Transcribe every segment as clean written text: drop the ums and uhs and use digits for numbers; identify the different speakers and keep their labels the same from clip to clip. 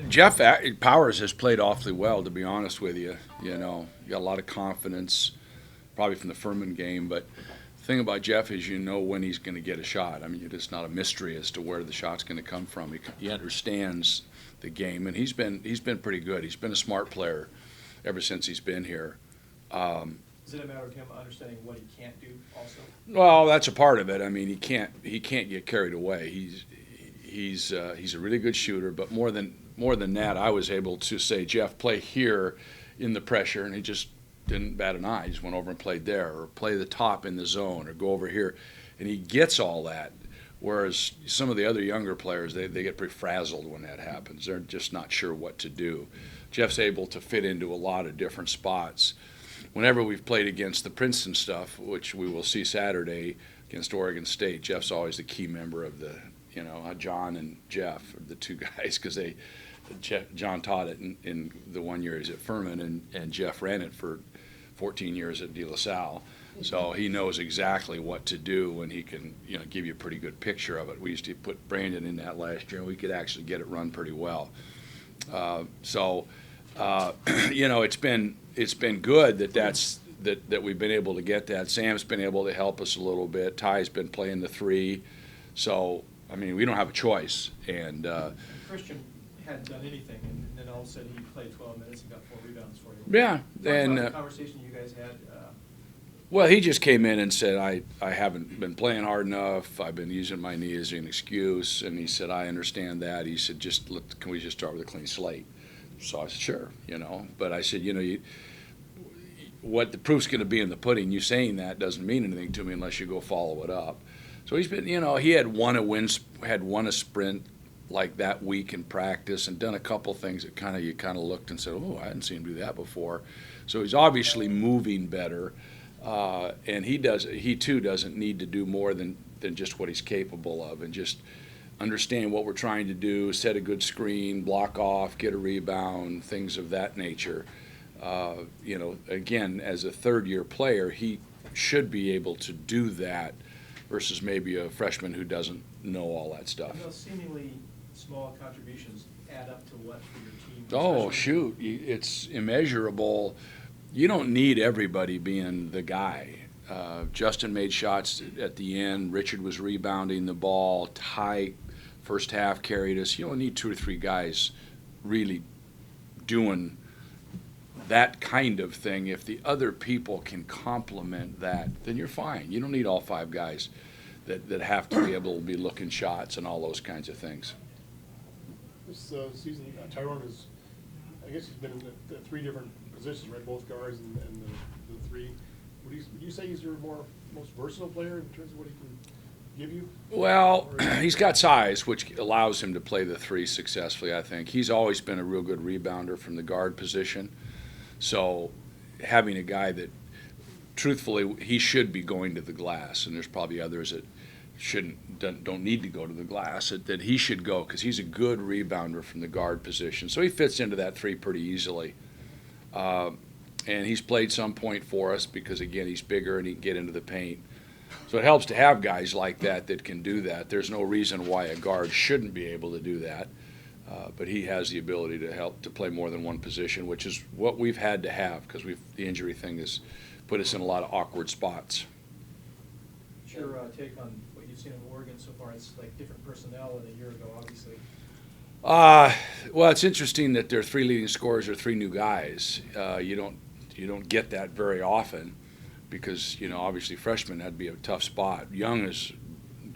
Speaker 1: Jeff Powers has played awfully well, to be honest with you. You know, you got a lot of confidence, probably from the Furman game. But the thing about Jeff is, you know when he's going to get a shot. I mean, it's not a mystery as to where the shot's going to come from. He understands the game, and he's been pretty good. He's been a smart player ever since he's been here. Um,
Speaker 2: Is it a matter of him understanding what he can't do also?
Speaker 1: well, that's a part of it. I mean, he can't get carried away. He's a really good shooter, but more than that, I was able to say, Jeff, play here in the pressure, and he just didn't bat an eye. He just went over and played there, or play the top in the zone, or go over here, and he gets all that. Whereas some of the other younger players, they get pretty frazzled when that happens. They're just not sure what to do. Jeff's able to fit into a lot of different spots. Whenever we've played against the Princeton stuff, which we will see Saturday against Oregon State, Jeff's always the key member of the, John and Jeff are the two guys, because John taught it in the 1 year he's at Furman, and Jeff ran it for 14 years at De La Salle. So he knows exactly what to do, and he can, give you a pretty good picture of it. We used to put Brandon in that last year, and we could actually get it run pretty well. Uh, so, it's been good that we've been able to get that. Sam's been able to help us a little bit. Ty's been playing the three, so I mean we don't have a choice. And
Speaker 2: Christian hadn't done anything, and then all of a sudden he played 12 minutes and got 4 rebounds for you.
Speaker 1: yeah,
Speaker 2: Talk
Speaker 1: and
Speaker 2: about the conversation you guys had.
Speaker 1: well, he just came in and said, I haven't been playing hard enough. I've been using my knee as an excuse. And he said, I understand that. He said, can we just start with a clean slate? So I said, sure, But I said, what the proof's going to be in the pudding. You saying that doesn't mean anything to me unless you go follow it up. So he's been, he had won a sprint like that week in practice, and done a couple things that you looked and said, oh, I hadn't seen him do that before. So he's obviously moving better. And he too doesn't need to do more than just what he's capable of, and just understand what we're trying to do, set a good screen, block off, get a rebound, things of that nature. Again, as a third-year player, he should be able to do that versus maybe a freshman who doesn't know all that stuff.
Speaker 2: Those seemingly small contributions add up to what for your team?
Speaker 1: Oh, shoot. It's immeasurable. You don't need everybody being the guy. Justin made shots at the end. Richard was rebounding the ball. Ty, first half, carried us. You don't need two or three guys really doing that kind of thing. If the other people can complement that, then you're fine. You don't need all five guys that have to be able to be looking shots and all those kinds of things.
Speaker 3: This season, Tyrone I guess he's been in the three different positions, right? Both guards and the three. Would you say he's your most versatile player in terms of what he can give you?
Speaker 1: Well, he's got size, which allows him to play the three successfully, I think. He's always been a real good rebounder from the guard position. So having a guy that, truthfully, he should be going to the glass, and there's probably others that don't need to go to the glass, that he should go, because he's a good rebounder from the guard position. So he fits into that three pretty easily. And he's played some point for us because, again, he's bigger and he can get into the paint. So it helps to have guys like that can do that. There's no reason why a guard shouldn't be able to do that. But he has the ability to play more than one position, which is what we've had to have, because the injury thing has put us in a lot of awkward spots.
Speaker 2: What's your take on what you've seen in Oregon so far? It's like different personnel than a year ago, obviously.
Speaker 1: Well, it's interesting that their three leading scorers are three new guys. You don't get that very often, because obviously freshmen, that'd be a tough spot. Young is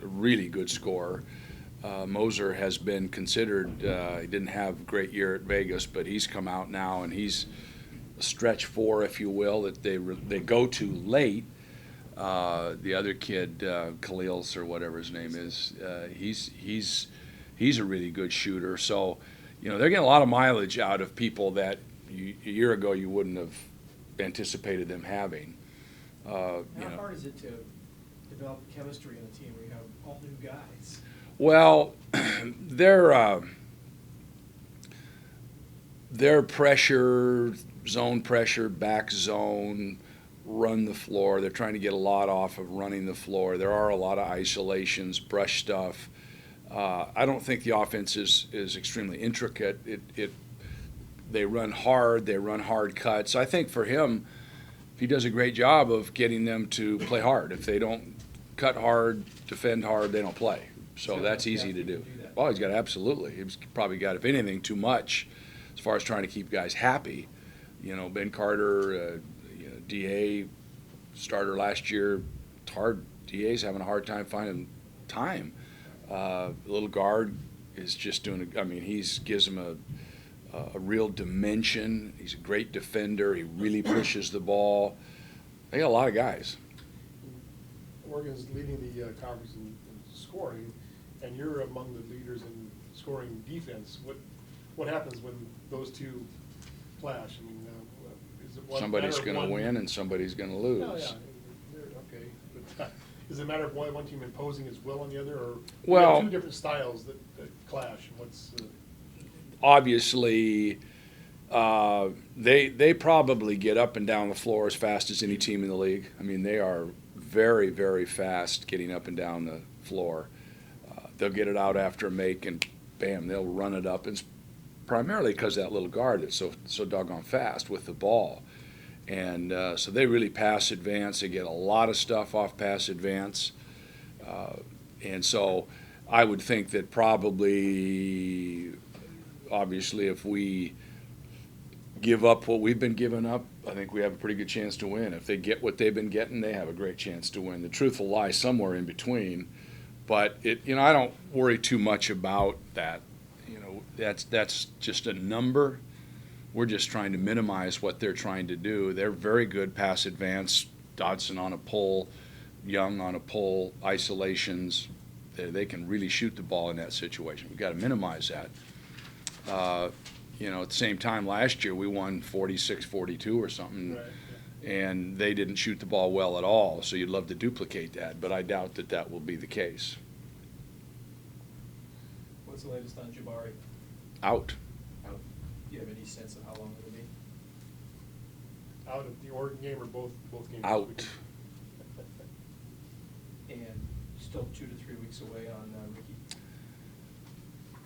Speaker 1: a really good scorer. Moser has been considered. He didn't have a great year at Vegas, but he's come out now, and he's a stretch four, if you will, that they go to late. The other kid, Khalil's or whatever his name is, he's a really good shooter. So, they're getting a lot of mileage out of people that a year ago you wouldn't have anticipated them having.
Speaker 2: How hard is it to develop chemistry in a team where you have all new guys?
Speaker 1: Well, their pressure, zone pressure, back zone, run the floor. They're trying to get a lot off of running the floor. There are a lot of isolations, brush stuff. I don't think the offense is extremely intricate. They run hard cuts. I think for him, he does a great job of getting them to play hard. If they don't cut hard, defend hard, they don't play. So that's easy to do. Well, he's got absolutely. He's probably got, if anything, too much as far as trying to keep guys happy. Ben Carter, DA starter last year. It's hard. DA's having a hard time finding time. Little guard is just doing. He gives him a real dimension. He's a great defender. He really pushes the ball. They got a lot of guys.
Speaker 3: Oregon's leading the conference in scoring, and you're among the leaders in scoring defense. What happens when those two clash? Is it one
Speaker 1: Somebody's
Speaker 3: matter of
Speaker 1: going to
Speaker 3: one-
Speaker 1: win and somebody's going to lose.
Speaker 3: Oh, yeah, okay. But is it a matter of one team imposing its will on the other, or
Speaker 1: Well-
Speaker 3: you have two different styles that clash? What's
Speaker 1: Obviously, they probably get up and down the floor as fast as any team in the league. They are very, very fast getting up and down the floor. They'll get it out after a make, and bam, they'll run it up. It's primarily because that little guard that's so doggone fast with the ball. And so they really pass advance. They get a lot of stuff off pass advance. And so I would think that probably, obviously, if we give up what we've been giving up, I think we have a pretty good chance to win. If they get what they've been getting, they have a great chance to win. The truth will lie somewhere in between. But I don't worry too much about that. That's just a number. We're just trying to minimize what they're trying to do. They're very good pass advance. Dodson on a pull, Young on a pull, isolations. They can really shoot the ball in that situation. We've got to minimize that. At the same time last year we won 46-42 or something,
Speaker 3: right?
Speaker 1: and they didn't shoot the ball well at all. So you'd love to duplicate that, but I doubt that will be the case.
Speaker 2: What's the latest on Jabari?
Speaker 1: Out.
Speaker 2: Do you have any sense of how long it'll be?
Speaker 3: Out of the Oregon game or both games?
Speaker 1: Out.
Speaker 2: And still 2 to 3 weeks away on Ricky.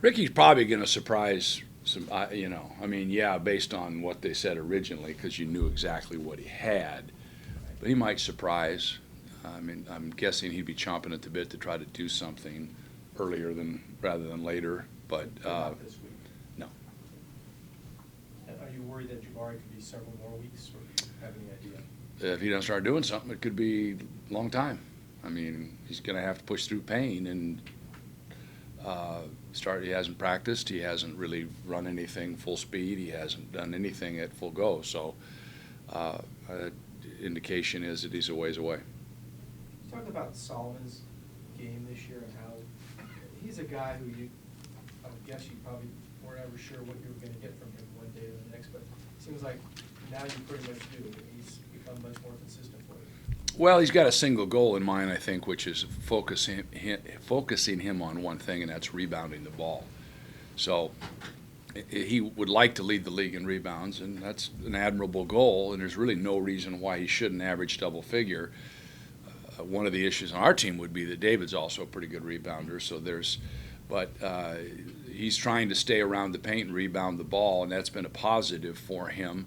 Speaker 1: Ricky's probably going to surprise some, based on what they said originally, because you knew exactly what he had. But he might surprise. I'm guessing he'd be chomping at the bit to try to do something earlier rather than later. But
Speaker 2: Not this week.
Speaker 1: no.
Speaker 2: And are you worried that Jabari could be several more weeks, or do you have any idea?
Speaker 1: If he doesn't start doing something, it could be a long time. He's going to have to push through pain and start. He hasn't practiced. He hasn't really run anything full speed. He hasn't done anything at full go. So indication is that he's a ways away.
Speaker 2: Talk about Solomon's game this year and how he's a guy who I would guess you probably weren't ever sure what you were going to get from him one day or the next, but it seems like now you pretty much do. He's become much more consistent for you.
Speaker 1: Well, he's got a single goal in mind, I think, which is focusing him on one thing, and that's rebounding the ball. So he would like to lead the league in rebounds, and that's an admirable goal, and there's really no reason why he shouldn't average double figure. One of the issues on our team would be that David's also a pretty good rebounder, but he's trying to stay around the paint and rebound the ball, and that's been a positive for him.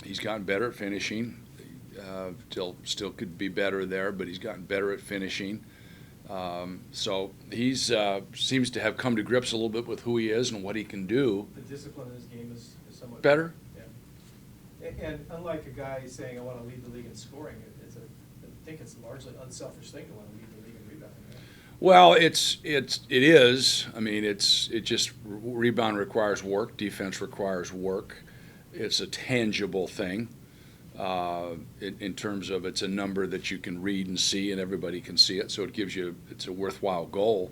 Speaker 1: He's gotten better at finishing. Still could be better there, but he's gotten better at finishing. So he's seems to have come to grips a little bit with who he is and what he can do.
Speaker 2: The discipline in his game is somewhat
Speaker 1: Better?
Speaker 2: Yeah. And unlike a guy saying, I want to lead the league in scoring, I think it's a largely unselfish thing to want to lead the league in rebounding. Right?
Speaker 1: Well, it is. It just rebound requires work. Defense requires work. It's a tangible thing. In terms of it's a number that you can read and see and everybody can see it, so it's a worthwhile goal.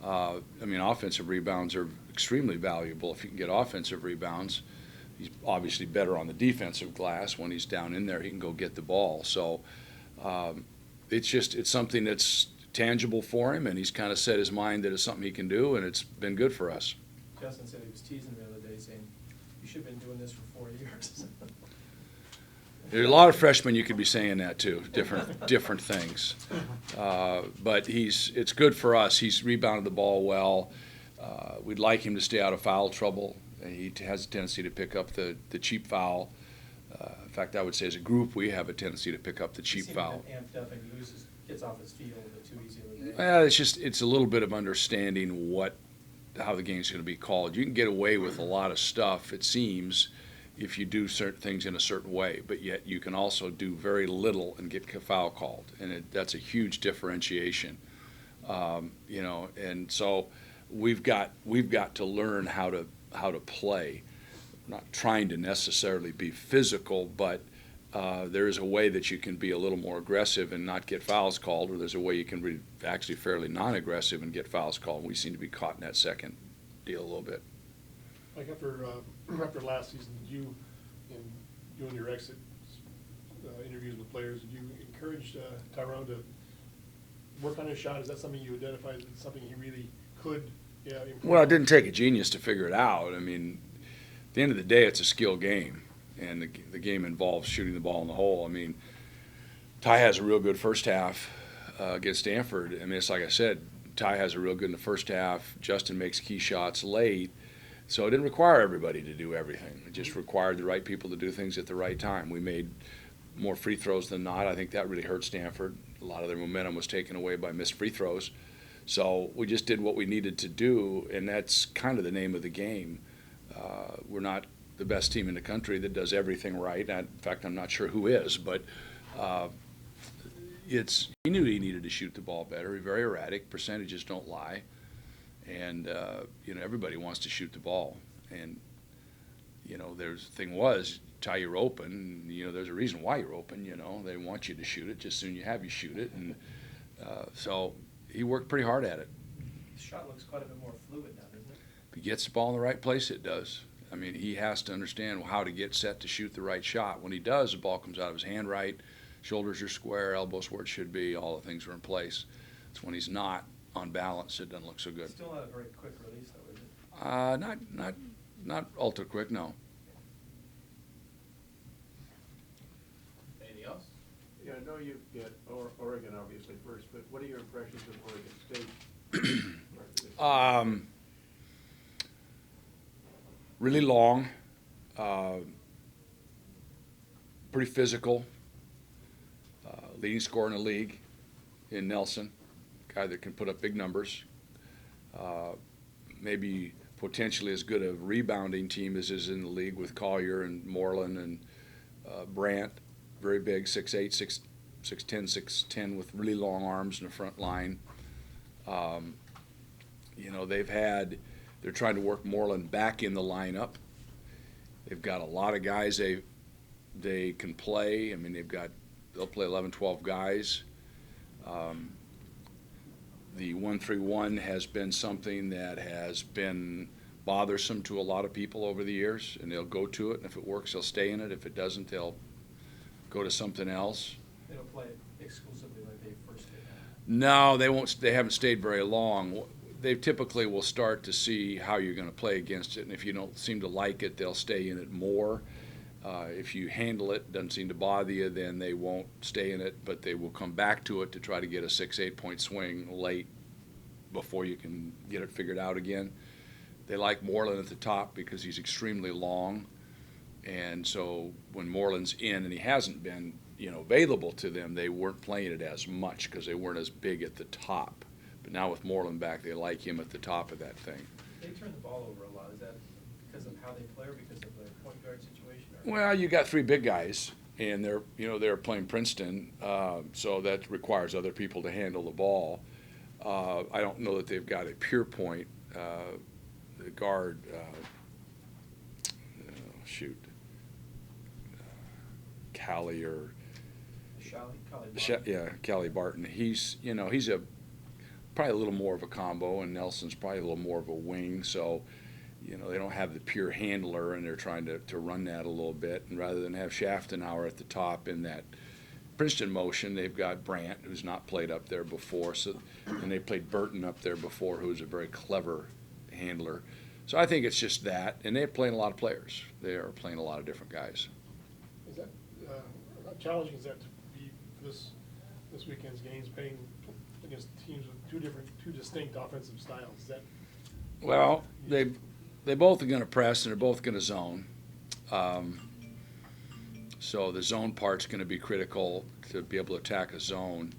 Speaker 1: Offensive rebounds are extremely valuable if you can get offensive rebounds. He's obviously better on the defensive glass. When he's down in there, he can go get the ball. So it's something that's tangible for him, and he's kind of set his mind that it's something he can do, and it's been good for us.
Speaker 2: Justin said he was teasing the other day saying, you should have been doing this for 4 years.
Speaker 1: There's a lot of freshmen you could be saying that to, different things. But it's good for us. He's rebounded the ball well. We'd like him to stay out of foul trouble. He has a tendency to pick up the cheap foul. In fact, I would say as a group, we have a tendency to pick up the cheap foul.
Speaker 2: Amped up and gets off his feet a little bit too easy of a day.
Speaker 1: Well, it's a little bit of understanding how the game's going to be called. You can get away with a lot of stuff, it seems, if you do certain things in a certain way, but yet you can also do very little and get foul called, and that's a huge differentiation. And so we've got to learn how to play. I'm not trying to necessarily be physical, but there is a way that you can be a little more aggressive and not get fouls called, or there's a way you can be actually fairly non-aggressive and get fouls called. We seem to be caught in that second deal a little bit.
Speaker 3: Like after last season, did you and your exit interviews with players, did you encourage Tyrone to work on his shot? Is that something you identified as something he really could improve?
Speaker 1: Well, it didn't take a genius to figure it out. I mean, at the end of the day, it's a skill game, and the game involves shooting the ball in the hole. I mean, Ty has a real good first half against Stanford. I mean, it's like I said, Ty has a real good in the first half. Justin makes key shots late. So it didn't require everybody to do everything. It just required the right people to do things at the right time. We made more free throws than not. I think that really hurt Stanford. A lot of their momentum was taken away by missed free throws. So we just did what we needed to do, and that's kind of the name of the game. We're not the best team in the country that does everything right. In fact, I'm not sure who is, but he knew he needed to shoot the ball better. He's very erratic. Percentages don't lie. And, everybody wants to shoot the ball. And, the thing was, Ty, you're open. There's a reason why you're open, They want you to shoot it. Just soon you shoot it. And so he worked pretty hard at it.
Speaker 2: The shot looks quite a bit more fluid now, doesn't it?
Speaker 1: If he gets the ball in the right place, it does. I mean, he has to understand how to get set to shoot the right shot. When he does, the ball comes out of his hand right. Shoulders are square, elbows where it should be. All the things are in place. It's when he's not on balance, it doesn't look so good.
Speaker 2: Still not a very quick release, though, is it?
Speaker 1: Not ultra quick, no.
Speaker 2: Anything else?
Speaker 4: Yeah, I know you've got Oregon obviously first, but what are your impressions of Oregon State?
Speaker 1: Really long, pretty physical, leading scorer in the league in Nelson. Guy that can put up big numbers, maybe potentially as good a rebounding team as is in the league with Collier and Moreland and Brandt, very big, 6'8", 6'10", 6'10", with really long arms in the front line. They're trying to work Moreland back in the lineup. They've got a lot of guys they can play. I mean, they'll play 11, 12 guys. The 1-3-1 has been something that has been bothersome to a lot of people over the years, and they'll go to it, and if it works, they'll stay in it. If it doesn't, they'll go to something else.
Speaker 2: They don't play it exclusively like they first did.
Speaker 1: No, they won't. They haven't stayed very long. They typically will start to see how you're going to play against it, and if you don't seem to like it, they'll stay in it more. If you handle it, doesn't seem to bother you, then they won't stay in it, but they will come back to it to try to get a 6-8 point swing late before you can get it figured out again. They like Moreland at the top because he's extremely long, and so when Moreland's in, and he hasn't been available to them, they weren't playing it as much because they weren't as big at the top. But now with Moreland back, they like him at the top of that thing.
Speaker 2: They turn the ball over a lot. Is that because of how they play or because of the point guard situation?
Speaker 1: Well, you got three big guys, and they're playing Princeton, so that requires other people to handle the ball. I don't know that they've got a pure point. The guard, Callie or Callie Barton. He's probably a little more of a combo, and Nelson's probably a little more of a wing. So, they don't have the pure handler, and they're trying to run that a little bit. And rather than have Schaftenauer at the top in that Princeton motion, they've got Brandt, who's not played up there before. So, and they played Burton up there before, who's a very clever handler. So I think it's just that, and they're playing a lot of players. They are playing a lot of different guys.
Speaker 3: Is that challenging is that to be this weekend's games, playing against teams with two distinct offensive styles? Is that
Speaker 1: Well, they both are going to press and they're both going to zone. So the zone part's going to be critical to be able to attack a zone.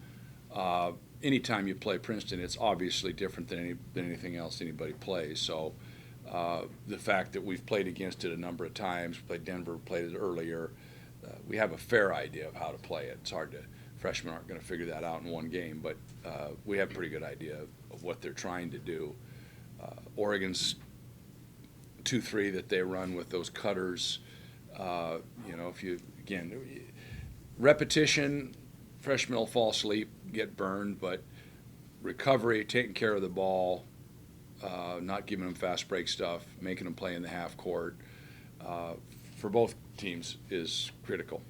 Speaker 1: Anytime you play Princeton, it's obviously different than anything else anybody plays. So the fact that we've played against it a number of times, played Denver, played it earlier, we have a fair idea of how to play it. It's hard to, freshmen aren't going to figure that out in one game, but we have a pretty good idea of what they're trying to do. Oregon's 2-3 that they run with those cutters, if you, again, repetition, freshmen will fall asleep, get burned, but recovery, taking care of the ball, not giving them fast break stuff, making them play in the half court, for both teams is critical.